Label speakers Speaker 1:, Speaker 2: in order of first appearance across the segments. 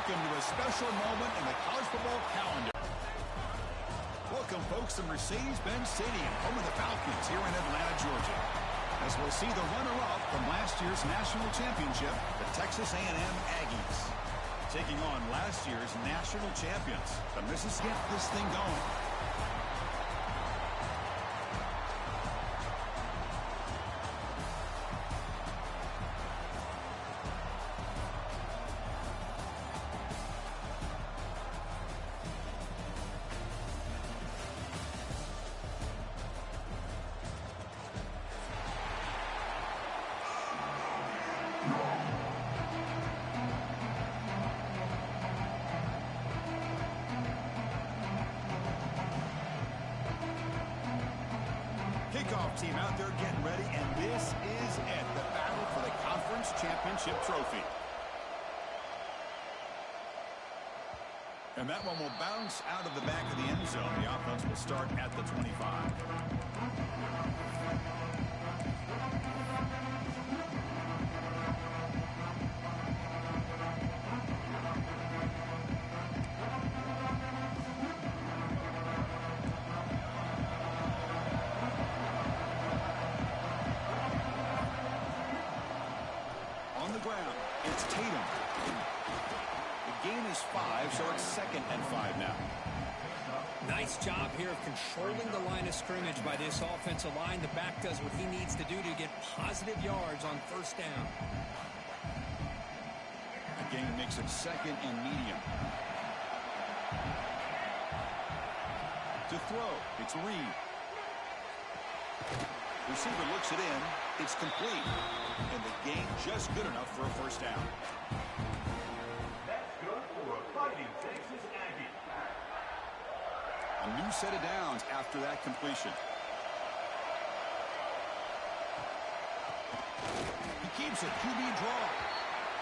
Speaker 1: welcome to a special moment in the college football calendar. Welcome, folks, to Mercedes-Benz Stadium, home of the Falcons here in Atlanta, Georgia. As we'll see the runner-up from last year's national championship, the Texas A&M Aggies, taking on last year's national champions, the Mississippi. Get this thing going. Kickoff team out there getting ready, and this is it, the battle for the conference championship trophy. And that one will bounce out of the back of the end zone. The offense will start at the 25. On the ground, it's TaM. The gain is 5, so it's 2nd and 5 now.
Speaker 2: Nice job here of controlling the line of scrimmage by this offensive line. The back does what he needs to do to get positive yards on first down.
Speaker 1: The gain makes it 2nd and medium. To throw, it's Reed. Receiver looks it in. It's complete. And the gain just good enough for a first down.
Speaker 3: That's good for a fighting Texas Aggie.
Speaker 1: A new set of downs after that completion. He keeps a QB draw.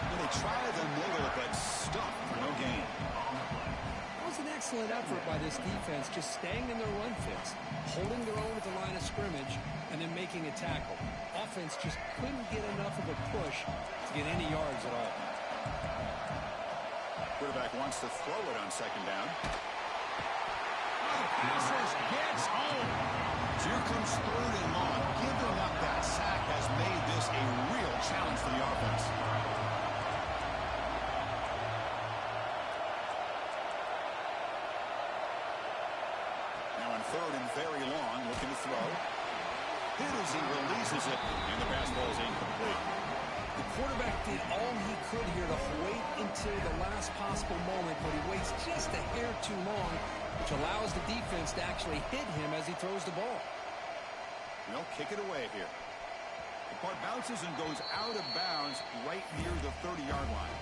Speaker 1: And they try the middle, but stuck for no gain.
Speaker 2: That was an excellent effort by this defense, just staying in their run fits, holding their own at the line of scrimmage, and then making a tackle. Offense just couldn't get enough of a push to get any yards at all.
Speaker 1: Quarterback wants to throw it on 2nd down. Passes, gets home. Here comes 3rd and long. Giving up that sack has made this a real challenge for the offense. Now on 3rd and very long, looking to throw. Hit as he releases it, and the pass ball is incomplete.
Speaker 2: The quarterback did all he could here to wait until the last possible moment, but he waits just a hair too long, which allows the defense to actually hit him as he throws the ball.
Speaker 1: They'll kick it away here. The ball bounces and goes out of bounds right near the 30-yard line.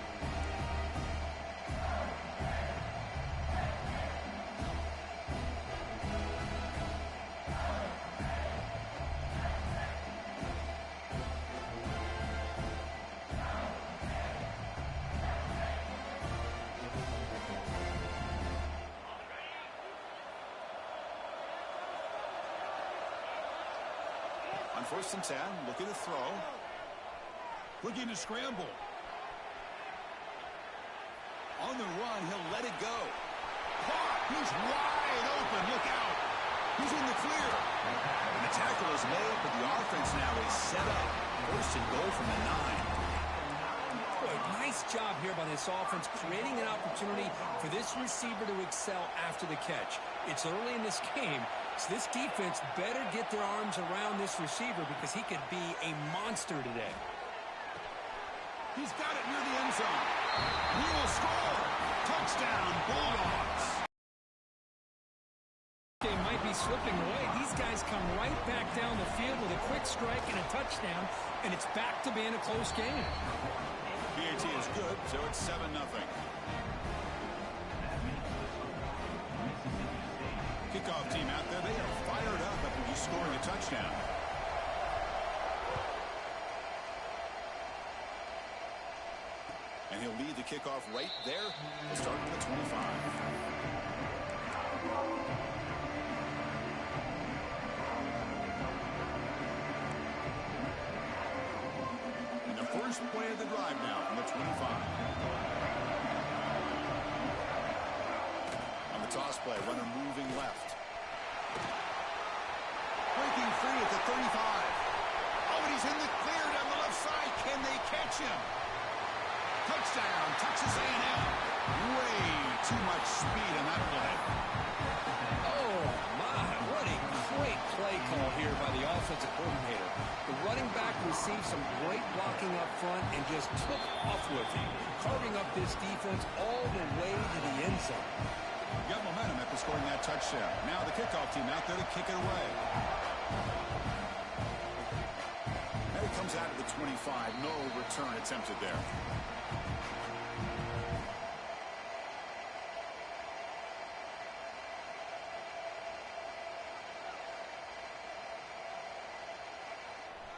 Speaker 1: On 1st and 10, looking to throw. Looking to scramble. On the run, he'll let it go. Caught! He's wide open. Look out. He's in the clear. And the tackle is made, but the offense now is set up. 1st and goal from the 9.
Speaker 2: Boy, nice job here by this offense, creating an opportunity for this receiver to excel after the catch. It's early in this game, so this defense better get their arms around this receiver because he could be a monster today.
Speaker 1: He's got it near the end zone. He will score. Touchdown, Bulldogs.
Speaker 2: They might be slipping away. These guys come right back down the field with a quick strike and a touchdown, and it's back to being a close game.
Speaker 1: PAT is good, so it's 7-0. Kickoff team out there, they are fired up after just scoring a touchdown. And he'll lead the kickoff right there to start at the 25. And the first play of the drive now from the 25. toss play, runner moving left. Breaking free at the 35. Oh, and he's in the clear down the left side. Can they catch him? Touchdown, Texas A&M. Way too much speed on that play.
Speaker 2: Oh, my. What a great play call here by the offensive coordinator. The running back received some great blocking up front and just took off with him, carving up this defense all the way to the end zone.
Speaker 1: Got momentum after scoring that touchdown. Now the kickoff team out there to kick it away. And it comes out of the 25. No return attempted there.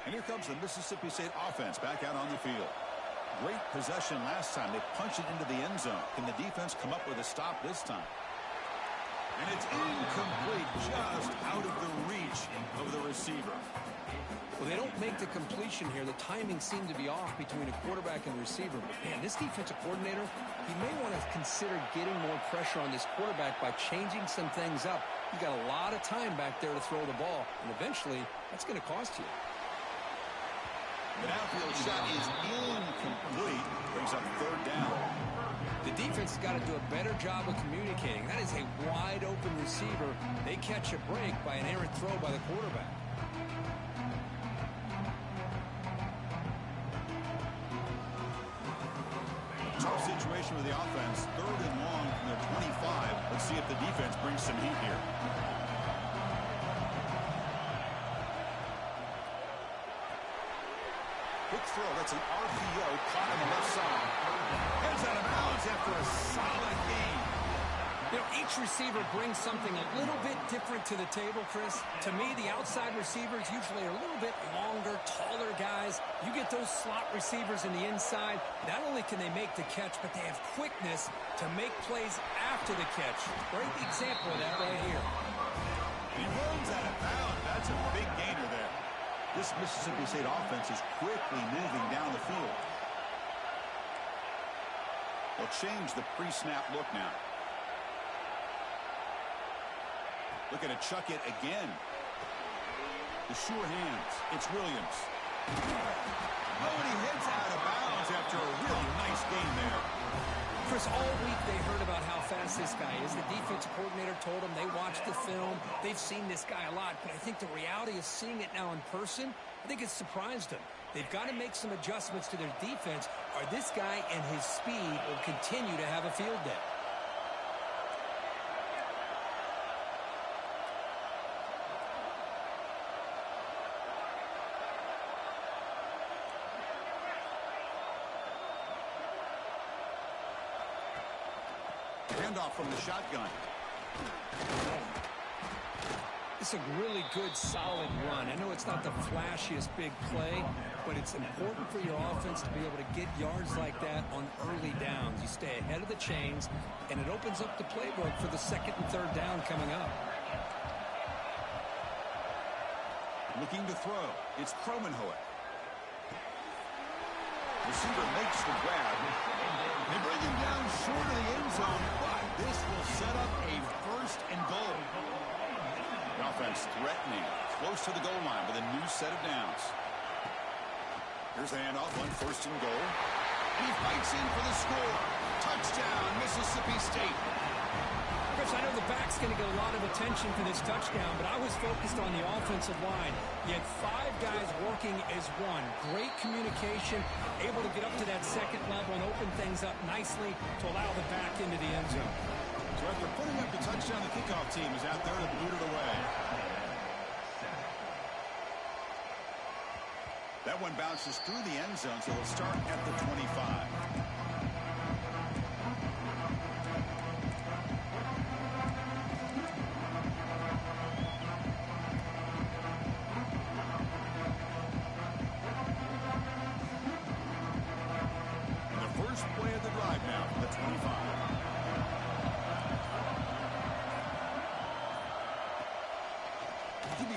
Speaker 1: And here comes the Mississippi State offense back out on the field. Great possession last time. They punched it into the end zone. Can the defense come up with a stop this time? And it's incomplete, just out of the reach of the receiver.
Speaker 2: Well, they don't make the completion here. The timing seemed to be off between a quarterback and receiver. But, man, this defensive coordinator, he may want to consider getting more pressure on this quarterback by changing some things up. You got a lot of time back there to throw the ball, and eventually that's going to cost you.
Speaker 1: The downfield shot is incomplete. Brings up third down.
Speaker 2: The defense has got to do a better job of communicating. That is a wide-open receiver. They catch a break by an errant throw by the quarterback.
Speaker 1: Tough situation with the offense. Third and long from their 25. Let's see if the defense brings some heat here. Quick throw. That's an RPO caught on the left side. Heads out of bounds after a solid gain.
Speaker 2: You know, each receiver brings something a little bit different to the table, Chris. To me, the outside receivers usually are a little bit longer, taller guys. You get those slot receivers in the inside, not only can they make the catch, but they have quickness to make plays after the catch. Great example of that right here.
Speaker 1: He runs out of bounds. That's a big gainer there. This Mississippi State offense is quickly moving down the field. They'll change the pre-snap look now. Looking to chuck it again. The sure hands. It's Williams. Oh, and he hits out of bounds after a really nice gain there.
Speaker 2: Chris, all week they heard about how fast this guy is. The defensive coordinator told them they watched the film. They've seen this guy a lot, but I think the reality of seeing it now in person, I think it's surprised them. They've got to make some adjustments to their defense, or this guy and his speed will continue to have a field day.
Speaker 1: Handoff from the shotgun.
Speaker 2: It's a really good, solid run. I know it's not the flashiest big play, but it's important for your offense to be able to get yards like that on early downs. You stay ahead of the chains, and it opens up the playbook for the second and third down coming up.
Speaker 1: Looking to throw. It's Cromenhoek. Receiver makes the grab. They bring him down short of the end zone, but this will set up a first and goal. The offense threatening, close to the goal line with a new set of downs. Here's the handoff on first and goal. And he fights in for the score. Touchdown, Mississippi State.
Speaker 2: Chris, I know the back's going to get a lot of attention for this touchdown, but I was focused on the offensive line. You had 5 guys working as one. Great communication, able to get up to that second level and open things up nicely to allow the back into the end zone.
Speaker 1: So after putting up the touchdown, the kickoff team is out there to boot it away. That one bounces through the end zone, so it'll start at the 25.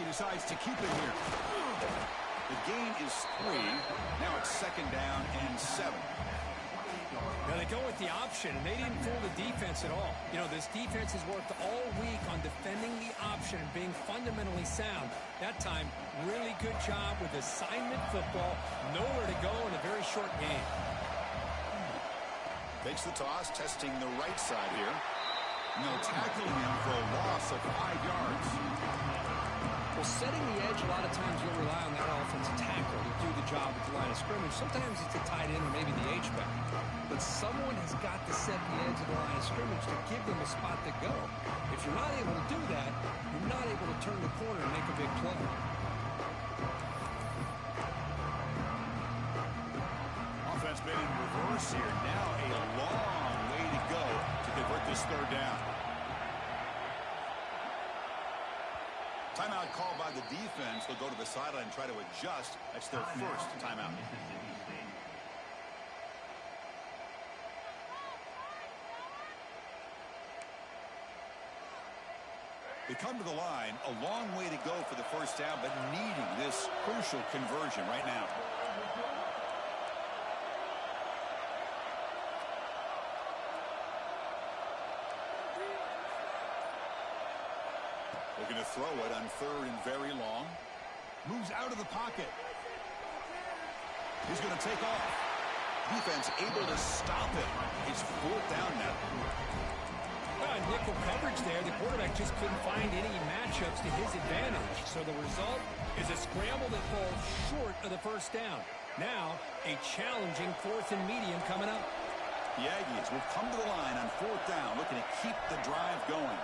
Speaker 1: Decides to keep it here. The gain is 3. Now it's second down and 7.
Speaker 2: Now they go with the option, and they didn't fool the defense at all. You know, this defense has worked all week on defending the option and being fundamentally sound. That time, really good job with assignment football. Nowhere to go in a very short game.
Speaker 1: Takes the toss, testing the right side here. No, tackling him for a loss of 5 yards.
Speaker 2: Well, setting the edge, a lot of times you'll rely on that offensive tackle to do the job at the line of scrimmage. Sometimes it's a tight end or maybe the H-back. But someone has got to set the edge of the line of scrimmage to give them a spot to go. If you're not able to do that, you're not able to turn the corner and make a big play.
Speaker 1: Offense been in reverse here. Now a long way to go to convert this third down. Timeout called by the defense. They'll go to the sideline and try to adjust. That's their first timeout. They come to the line, a long way to go for the first down, but needing this crucial conversion right now. Looking to throw it on third and very long. Moves out of the pocket. He's going to take off. Defense able to stop it. It's fourth down now.
Speaker 2: Nickel coverage there. The quarterback just couldn't find any matchups to his advantage. So the result is a scramble that falls short of the first down. Now, a challenging fourth and medium coming up.
Speaker 1: The Aggies will come to the line on fourth down, looking to keep the drive going.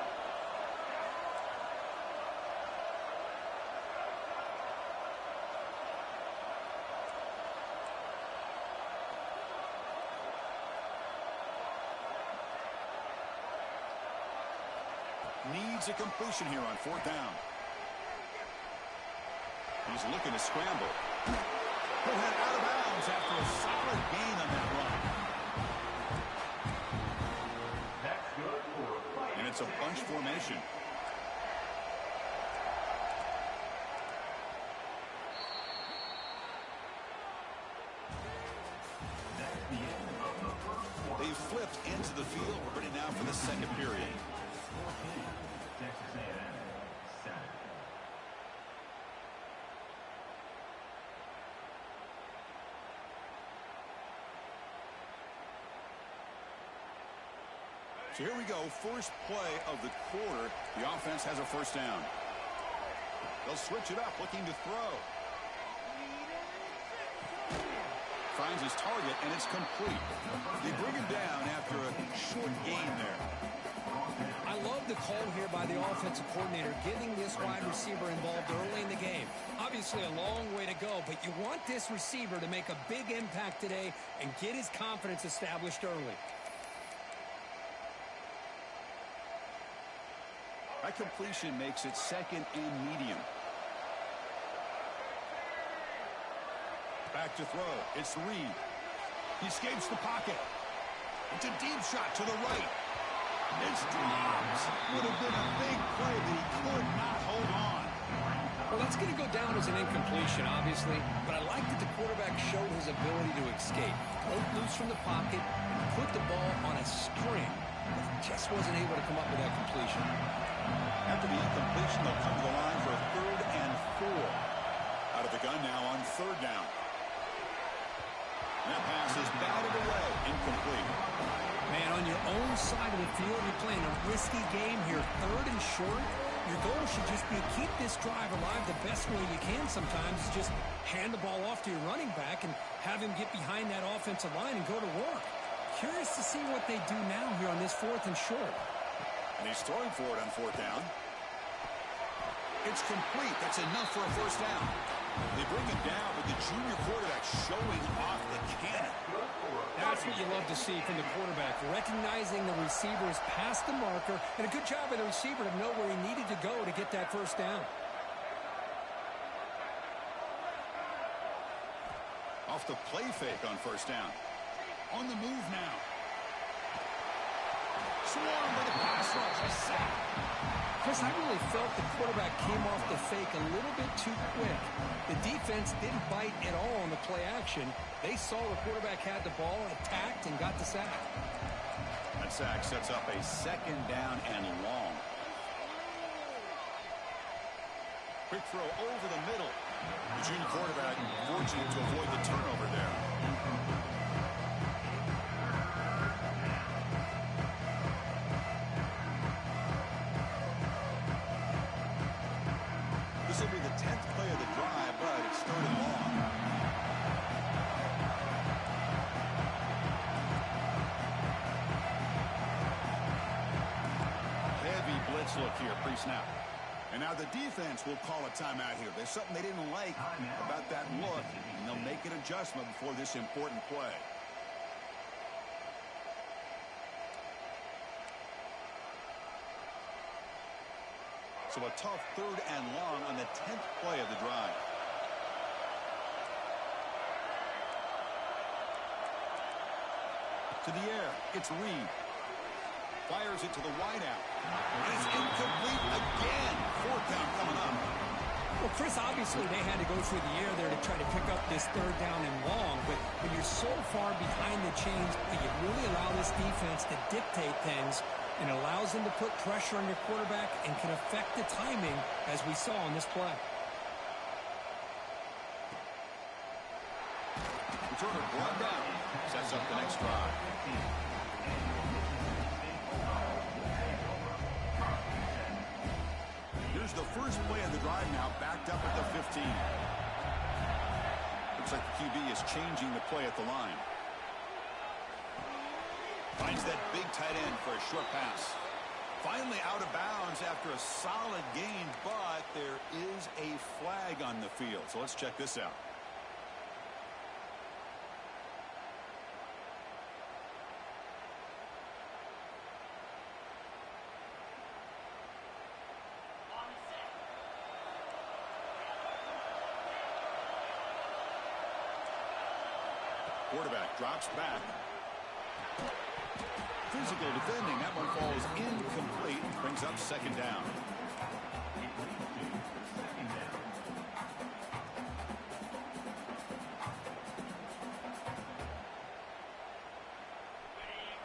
Speaker 1: Needs a completion here on fourth down. He's looking to scramble. He'll head out of bounds after a solid gain on that run.
Speaker 3: That's good for a fight.
Speaker 1: And it's a bunch formation.
Speaker 3: That's the end of the first quarter.
Speaker 1: They've flipped into the field. We're ready now for the second period.
Speaker 3: Texas A&M, 7.
Speaker 1: So here we go. First play of the quarter. The offense has a first down. They'll switch it up, looking to throw. Finds his target, and it's complete. They bring him down after a short gain there.
Speaker 2: I love the call here by the offensive coordinator, getting this wide receiver involved early in the game. Obviously a long way to go, but you want this receiver to make a big impact today and get his confidence established early.
Speaker 1: That completion makes it second and medium. Back to throw. It's Reed. He escapes the pocket. It's a deep shot to the right. It's dropped. Would have been a big play, but he could not hold on.
Speaker 2: Well, that's going to go down as an incompletion, obviously, but I like that the quarterback showed his ability to escape. Broke loose from the pocket and put the ball on a string, but just wasn't able to come up with that completion.
Speaker 1: After the incompletion, they'll come to the line for a third and 4. Out of the gun now on third down. That pass is batted away, incomplete.
Speaker 2: Man, on your own side of the field, you're playing a risky game here. Third and short, your goal should just be keep this drive alive the best way you can sometimes. Is just hand the ball off to your running back and have him get behind that offensive line and go to work. Curious to see what they do now here on this fourth and short.
Speaker 1: And he's throwing for it on fourth down. It's complete. That's enough for a first down. They bring him down, but the junior quarterback showing off the cannon.
Speaker 2: That's what you love to see from the quarterback, recognizing the receiver is past the marker, and a good job by the receiver to know where he needed to go to get that first down.
Speaker 1: Off the play fake on first down. On the move now. Swarmed by the pass rush. A sack.
Speaker 2: Chris, I really felt the quarterback came off the fake a little bit too quick. The defense didn't bite at all on the play action. They saw the quarterback had the ball, attacked, and got the sack.
Speaker 1: That sack sets up a second down and long. Quick throw over the middle. The junior quarterback fortunate to avoid the turnover there. This will be the 10th play of the drive, but it's third and long. Heavy blitz look here pre-snap. And now the defense will call a timeout here. There's something they didn't like about that look, and they'll make an adjustment before this important play. So a tough third and long on the 10th play of the drive. To the air, it's Reed. Fires it to the wideout. It's incomplete again. Fourth down coming up.
Speaker 2: Well, Chris, obviously they had to go through the air there to try to pick up this third down and long, but when you're so far behind the chains, you really allow this defense to dictate things, and allows them to put pressure on your quarterback and can affect the timing, as we saw on this play.
Speaker 1: Returner brought down. Sets up the next drive. Here's the first play of the drive now, backed up at the 15. Looks like the QB is changing the play at the line. Finds that big tight end for a short pass. Finally out of bounds after a solid gain, but there is a flag on the field. So let's check this out. Quarterback drops back. Physical defending. That one falls incomplete. Brings up second down.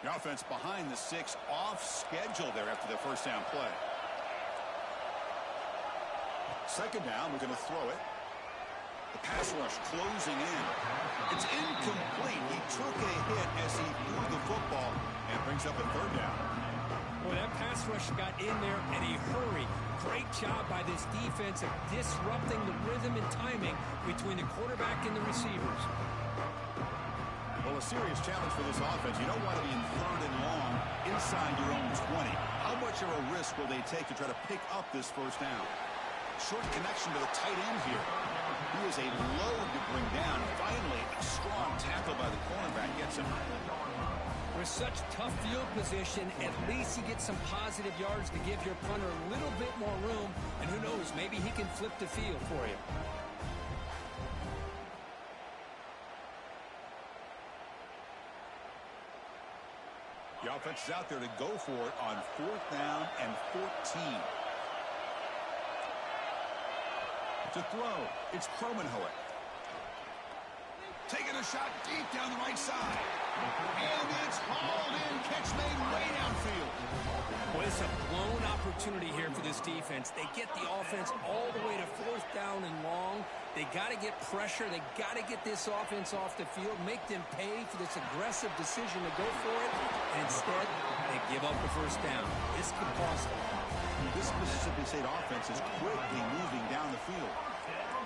Speaker 1: The offense behind the 6, off schedule there after the first down play. Second down, we're going to throw it. The pass rush closing in. It's incomplete. He took a hit as he threw the football and brings up a third down.
Speaker 2: Boy, that pass rush got in there in a hurry. Great job by this defense of disrupting the rhythm and timing between the quarterback and the receivers.
Speaker 1: Well, a serious challenge for this offense. You don't want to be in third and long inside your own 20. How much of a risk will they take to try to pick up this first down? Short connection to the tight end here. He is a load to bring down. Finally, a strong tackle by the cornerback gets him.
Speaker 2: With such tough field position, at least he gets some positive yards to give your punter a little bit more room. And who knows, maybe he can flip the field for you.
Speaker 1: The offense is out there to go for it on 4th down and 14. To throw, it's Cromenhoek. Taking a shot deep down the right side. And it's hauled in. Catch made way downfield.
Speaker 2: Boy, it's a blown opportunity here for this defense. They get the offense all the way to 4th down and long. They got to get pressure. They got to get this offense off the field, make them pay for this aggressive decision to go for it. And instead, they give up the first down. This could cost them.
Speaker 1: This Mississippi State offense is quickly moving down the field.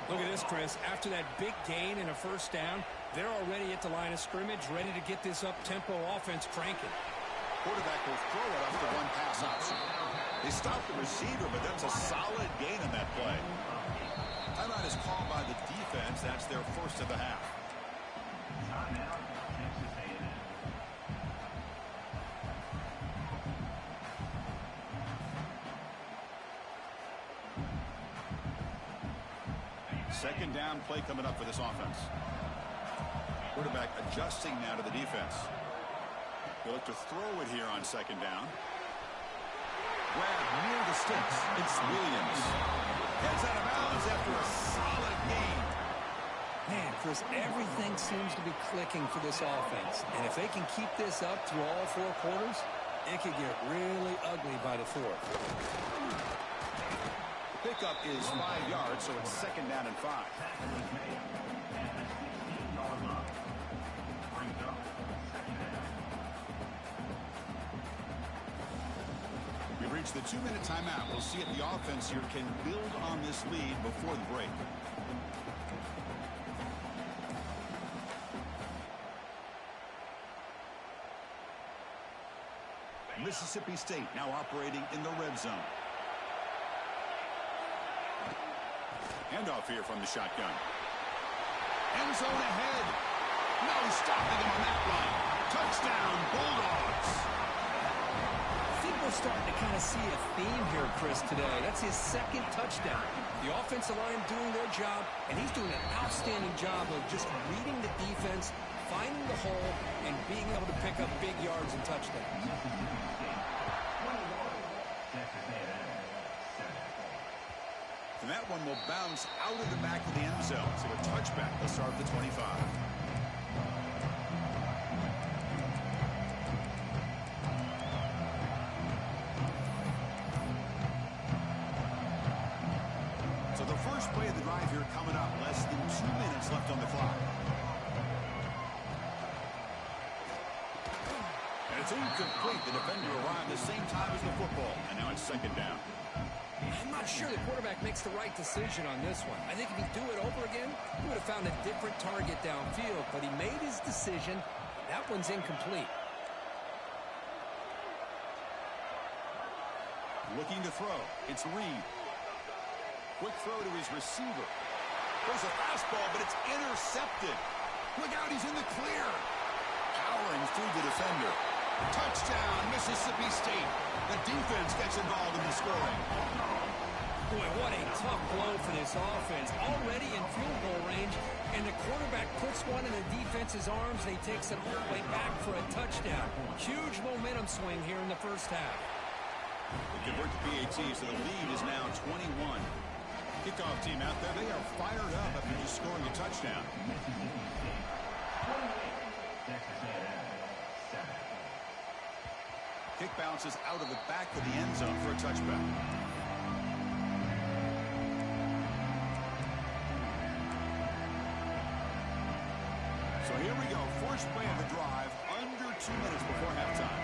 Speaker 2: Look at this, Chris. After that big gain and a first down, they're already at the line of scrimmage, ready to get this up-tempo offense cranking.
Speaker 1: Quarterback will throw it up to one pass option. They stop the receiver, but that's a solid gain on that play. Timeout is called by the defense. That's their first of the half. Second down play coming up for this offense. Quarterback adjusting now to the defense. They'll look to throw it here on second down. Grab near the sticks. It's Williams. Heads out of bounds.
Speaker 2: Chris, everything seems to be clicking for this offense. And if they can keep this up through all 4 quarters, it could get really ugly by the 4th.
Speaker 1: The pickup is 5 yards, so it's 2nd down and 5. We've reached the 2-minute timeout. We'll see if the offense here can build on this lead before the break. Mississippi State now operating in the red zone. Handoff here from the shotgun. End zone ahead. No stopping him on that one. Touchdown, Bulldogs.
Speaker 2: I think we're starting to kind of see a theme here, Chris, today. That's his 2nd touchdown. The offensive line doing their job, and he's doing an outstanding job of just reading the defense, finding the hole, and being able to pick up big yards and touchdowns.
Speaker 1: And that one will bounce out of the back of the end zone. So a touchback will start the 25. So the first play of the drive here coming up. Less than 2 minutes left on the clock. And it's incomplete. The defender arrived the same time as the football. And now it's 2nd down.
Speaker 2: I'm not sure the quarterback makes the right decision on this one. I think if he'd do it over again, he would have found a different target downfield. But he made his decision. That one's incomplete.
Speaker 1: Looking to throw. It's Reed. Quick throw to his receiver. There's a fastball, but it's intercepted. Look out, he's in the clear. Powering through the defender. Touchdown, Mississippi State. The defense gets involved in the scoring.
Speaker 2: Boy, what a tough blow for this offense. Already in field goal range, and the quarterback puts one in the defense's arms, and he takes it all the way back for a touchdown. Huge momentum swing here in the first half.
Speaker 1: They convert to PAT, so the lead is now 21. Kickoff team out there, they are fired up after just scoring a touchdown. Kick bounces out of the back of the end zone for a touchback. So here we go. First play of the drive, under 2 minutes before halftime.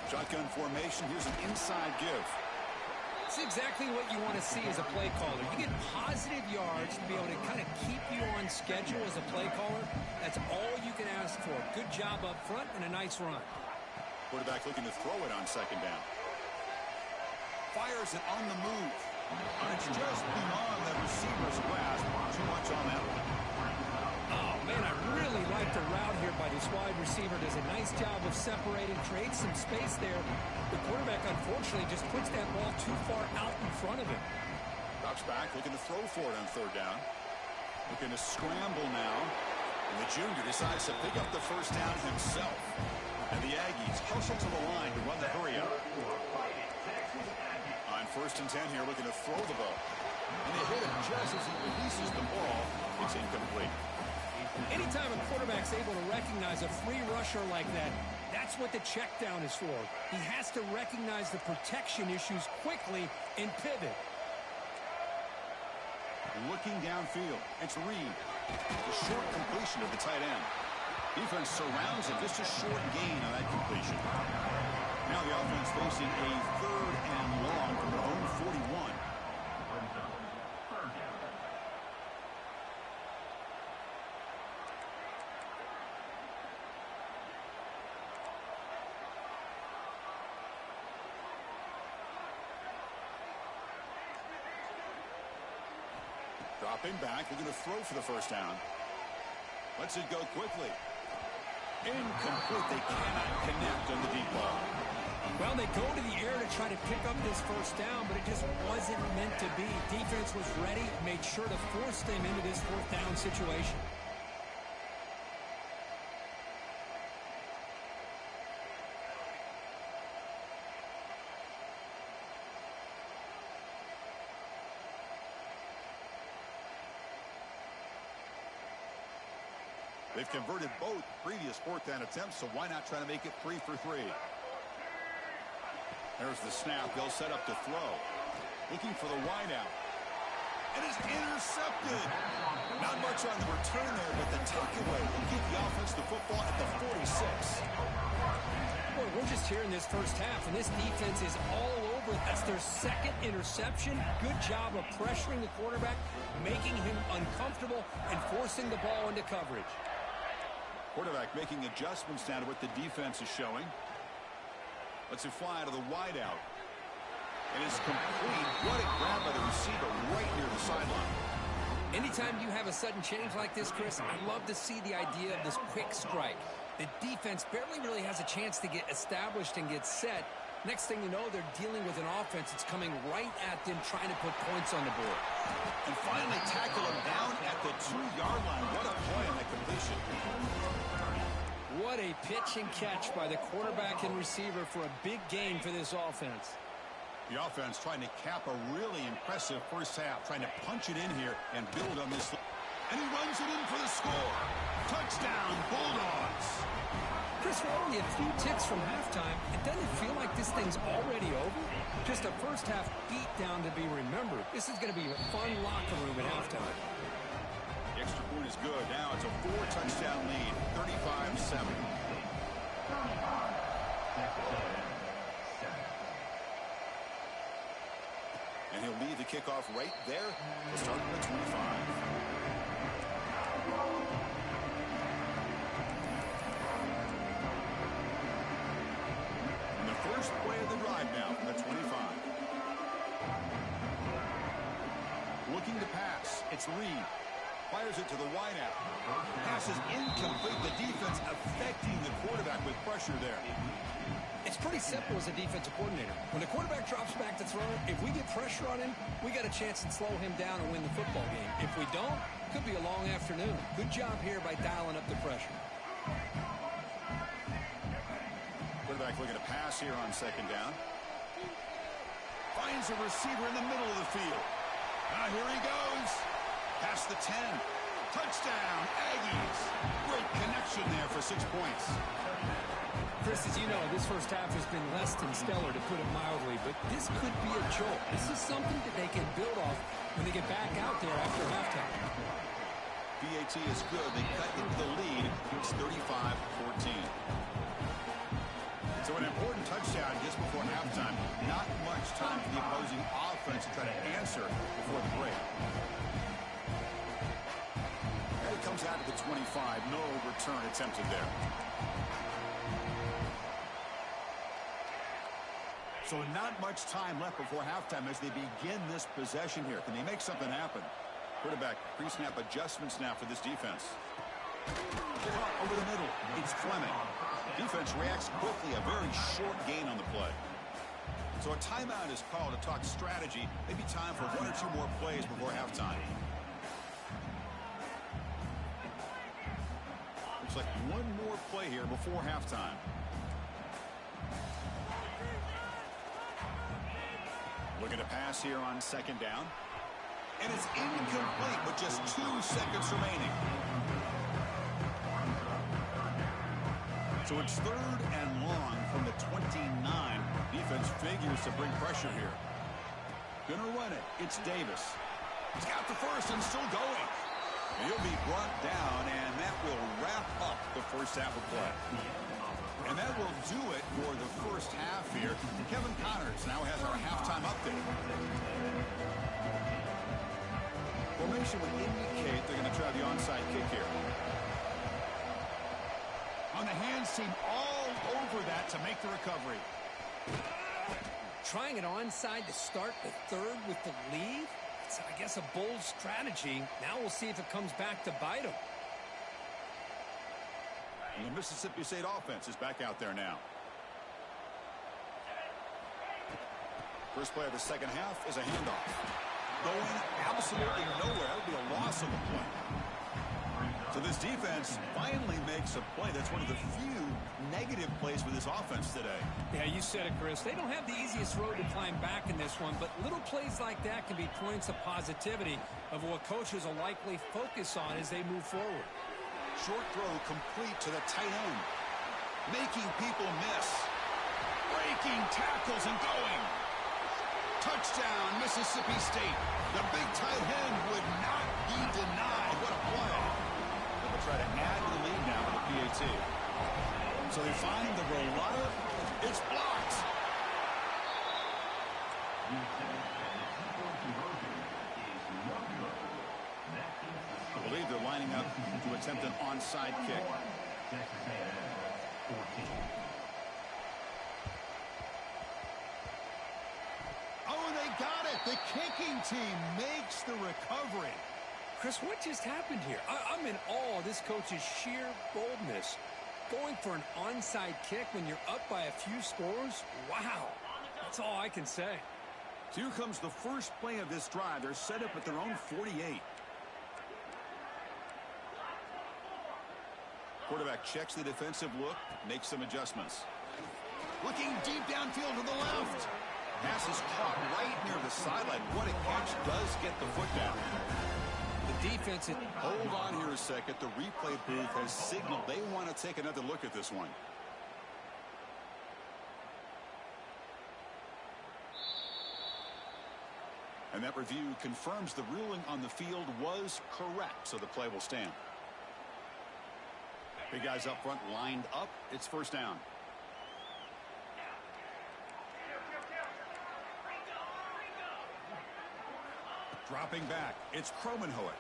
Speaker 1: Shotgun formation. Here's an inside give.
Speaker 2: It's exactly what you want to see as a play caller. You get positive yards to be able to kind of keep you on schedule as a play caller. That's all you can ask for. Good job up front and a nice run.
Speaker 1: Quarterback looking to throw it on 2nd down. Fires it on the move. And it's just beyond the receiver's grasp. Too much on that one.
Speaker 2: Oh, man, I really like the route here by this wide receiver. Does a nice job of separating, creates some space there. The quarterback, unfortunately, just puts that ball too far out in front of him.
Speaker 1: Drops back, looking to throw for it on 3rd down. Looking to scramble now. And the junior decides to pick up the first down himself. And the Aggies hustle to the line to run the hurry up. On 1st and 10 here, looking to throw the ball. And they hit him just as he releases the ball. It's incomplete.
Speaker 2: Anytime a quarterback's able to recognize a free rusher like that, that's what the check down is for. He has to recognize the protection issues quickly and pivot.
Speaker 1: Looking downfield, it's Reed. The short completion of the tight end. Defense surrounds it, just a short gain on that completion. Now the offense facing a 3rd and long from their own 41. Dropping back, we're going to throw for the first down. Lets it go quickly. Incomplete. They cannot connect on the deep ball.
Speaker 2: Well, they go to the air to try to pick up this first down, but it just wasn't meant to be. Defense was ready, made sure to force them into this 4th down situation.
Speaker 1: They've converted both previous fourth down attempts, so why not try to make it 3 for 3? There's the snap. They'll set up to throw. Looking for the wideout. It is intercepted. Not much on the return there, but the takeaway will get the offense the football at the 46.
Speaker 2: Boy, we're just here in this first half, and this defense is all over. That's their second interception. Good job of pressuring the quarterback, making him uncomfortable, and forcing the ball into coverage.
Speaker 1: Quarterback making adjustments now to what the defense is showing. Lets it fly to the wideout. And it's complete. What a grab by the receiver right near the sideline.
Speaker 2: Anytime you have a sudden change like this, Chris, I love to see the idea of this quick strike. The defense barely really has a chance to get established and get set. Next thing you know, they're dealing with an offense that's coming right at them, trying to put points on the board.
Speaker 1: And finally tackle him down at the 2-yard line. What a play on that completion.
Speaker 2: What a pitch and catch by the quarterback and receiver for a big gain for this offense.
Speaker 1: The offense trying to cap a really impressive first half, trying to punch it in here and build on this. And he runs it in for the score. Touchdown, Bulldogs.
Speaker 2: Chris, we're only a few ticks from halftime. It doesn't feel like this thing's already over. Just a first half beat down to be remembered. This is going to be a fun locker room at halftime.
Speaker 1: The extra point is good. Now it's a 4-touchdown lead, 35-7. And he'll lead the kickoff right there. We'll start at the 25. And the first play of the drive now from the 25. Looking to pass. It's Reed. Fires it to the wideout. Pass is incomplete. The defense affecting the quarterback with pressure there.
Speaker 2: It's pretty simple as a defensive coordinator. When the quarterback drops back to throw, if we get pressure on him, we got a chance to slow him down and win the football game. If we don't, it could be a long afternoon. Good job here by dialing up the pressure.
Speaker 1: Quarterback looking to pass here on second down. Finds a receiver in the middle of the field. Here he goes. Past the 10. Touchdown, Aggies. Great connection there for 6 points.
Speaker 2: Chris, as you know, this first half has been less than stellar, to put it mildly, but this could be a jolt. This is something that they can build off when they get back out there after halftime.
Speaker 1: PAT is good. They cut into the lead. It's 35-14. So an important touchdown just before halftime. Not much time for the opposing offense to try to answer before the break. And it comes out to the 25. No return attempted there. So not much time left before halftime as they begin this possession here. Can they make something happen? Quarterback pre-snap adjustments now for this defense. Over the middle, it's Fleming. Defense reacts quickly, a very short gain on the play. So a timeout is called to talk strategy. Maybe time for 1 or 2 more plays before halftime. Looks like one more play here before halftime. Looking to pass here on second down. And it's incomplete with just 2 seconds remaining. So it's 3rd and long from the 29. Defense figures to bring pressure here. Gonna run it. It's Davis. He's got the first and still going. And he'll be brought down, and that will wrap up the first half of play. And that will do it for the first half here. Kevin Connors now has our halftime update. Formation would indicate they're going to try the onside kick here. On the hands team all over that to make the recovery.
Speaker 2: Trying it onside to start the third with the lead? It's, I guess, a bold strategy. Now we'll see if it comes back to bite them.
Speaker 1: And the Mississippi State offense is back out there now. First play of the second half is a handoff. Going absolutely nowhere. That would be a loss of the play. So this defense finally makes a play. That's one of the few negative plays for this offense today.
Speaker 2: Yeah, you said it, Chris. They don't have the easiest road to climb back in this one, but little plays like that can be points of positivity of what coaches will likely focus on as they move forward.
Speaker 1: Short throw complete to the tight end. Making people miss. Breaking tackles and going. Touchdown, Mississippi State. The big tight end would not be denied. What a play. They will try to add to the lead now with the PAT. So they find the roller. It's blocked. I believe they're lining up to attempt an onside kick. Oh, they got it. The kicking team makes the recovery.
Speaker 2: Chris, what just happened here? I'm in awe of this coach's sheer boldness. Going for an onside kick when you're up by a few scores? Wow. That's all I can say.
Speaker 1: So here comes the first play of this drive. They're set up at their own 48. Quarterback checks the defensive look, makes some adjustments. Looking deep downfield to the left. Pass is caught right near the sideline. What a catch. Does get the foot down.
Speaker 2: The defense...
Speaker 1: Hold on here a second. The replay booth has signaled they want to take another look at this one. And that review confirms the ruling on the field was correct, so the play will stand. Big guys up front lined up. It's first down. Dropping back. It's Kromenhoek.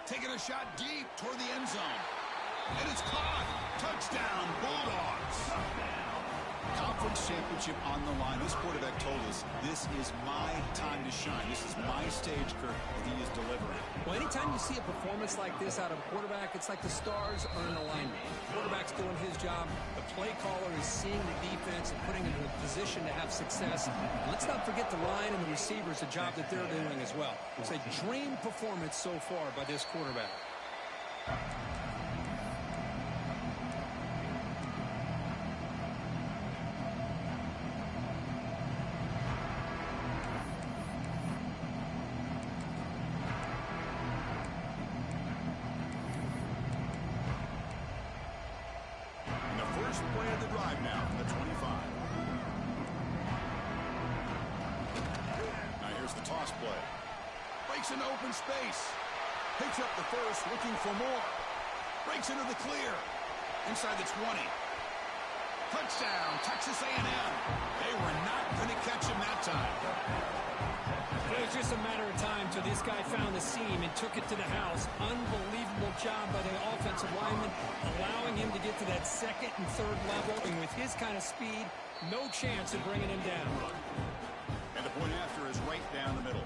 Speaker 1: Taking a shot deep toward the end zone. And it's caught. Touchdown, Bulldogs. Conference championship on the line. This quarterback told us this is my time to shine. This is my stage, Kirk, and he is delivering.
Speaker 2: Well, anytime you see a performance like this out of a quarterback, it's like the stars are in alignment. The quarterback's doing his job. The play caller is seeing the defense and putting him in a position to have success. And let's not forget the line and the receivers, the job that they're doing as well. It's a dream performance so far by this quarterback.
Speaker 1: Play of the drive now from the 25. Now here's the toss play. Breaks into open space. Picks up the first, looking for more. Breaks into the clear. Inside the 20. Touchdown, Texas A&M. They were not going to catch him that time.
Speaker 2: It was just a matter of time till this guy found the seam and took it to the house. Unbelievable job by the offensive lineman, allowing him to get to that second and third level. And with his kind of speed, no chance of bringing him down.
Speaker 1: And the point after is right down the middle.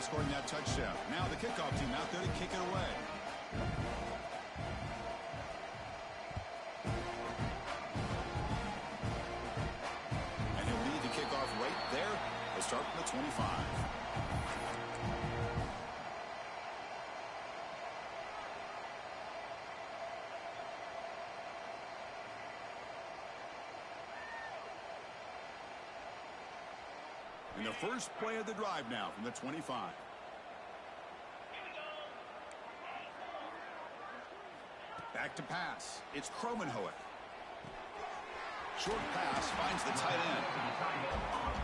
Speaker 1: Scoring that touchdown. Now the kickoff team out there to kick it away. And he'll lead the kickoff right there. They'll start from the 25. In the first play of the drive now from the 25. Back to pass. It's Kromenhoek. Short pass finds the tight end.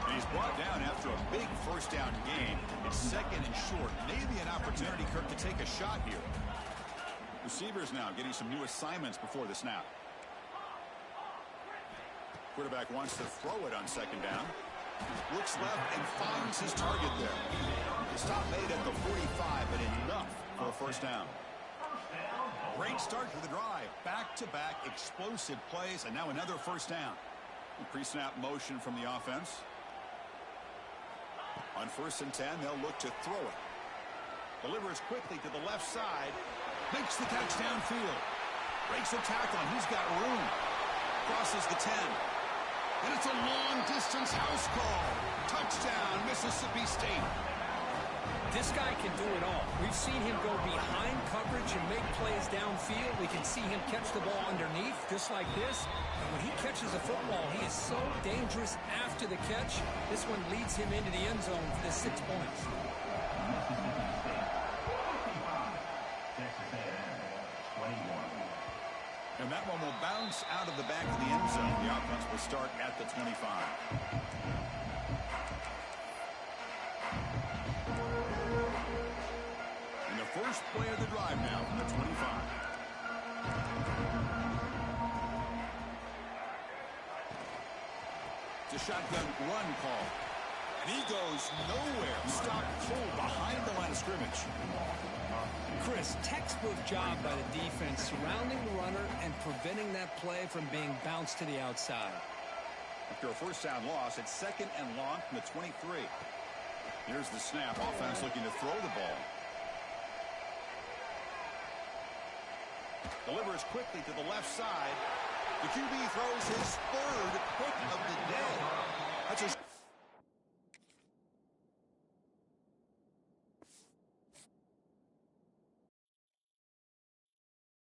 Speaker 1: And he's brought down after a big first down gain. It's second and short. Maybe an opportunity, Kirk, to take a shot here. Receivers now getting some new assignments before the snap. Quarterback wants to throw it on second down. Looks left and finds his target there. The stop made at the 45, but enough for a first down. Great start to the drive. Back-to-back explosive plays, and now another first down. Pre-snap motion from the offense. On 1st and 10, they'll look to throw it. Delivers quickly to the left side. Makes the catch downfield. Breaks a tackle, and he's got room. Crosses the 10. And it's a long-distance house call. Touchdown, Mississippi State.
Speaker 2: This guy can do it all. We've seen him go behind coverage and make plays downfield. We can see him catch the ball underneath, just like this. And when he catches a football, he is so dangerous after the catch. This one leads him into the end zone for the 6 points.
Speaker 1: And that one will bounce out of the back of the end zone. The offense will start at the 25. And the first play of the drive now from the 25. It's a shotgun run call. And he goes nowhere. Stopped cold behind the line of scrimmage.
Speaker 2: Chris, textbook job by the defense surrounding the runner and preventing that play from being bounced to the outside.
Speaker 1: After a first down loss, it's 2nd and long from the 23. Here's the snap. Offense looking to throw the ball. Delivers quickly to the left side. The QB throws his 3rd pick of the day. That's his